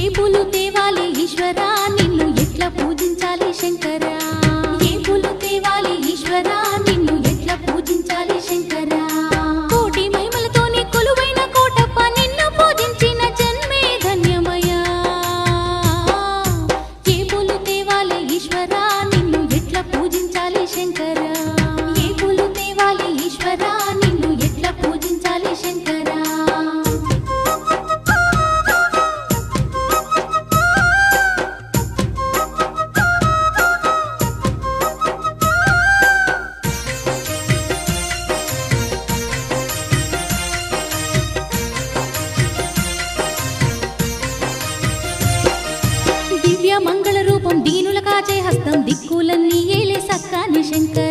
ఏ పూలు తేవాలి ఈశ్వరా నిన్ను ఎట్లా పూజించాలి శంకరా ఏ పూలు తేవాలి ఈశ్వరా నిన్ను ఎట్లా పూజించాలి శంకరా కోటి మహిమలతోని కొలువైన కోటప్ప నిన్ను పూజించిన జన్మే ధన్యమయ్యా ఏ పూలు తేవాలి ఈశ్వరా నిన్ను ఎట్లా పూజించాలి శంకరా ఏ పూలు తేవాలి ఈశ్వరా నిన్ను ఎట్లా పూజించాలి శంకరా దివ్య మంగళ రూపం దీనుల కాచే హస్తం దిక్కులన్నీ ఏలే సక్కాని శంకర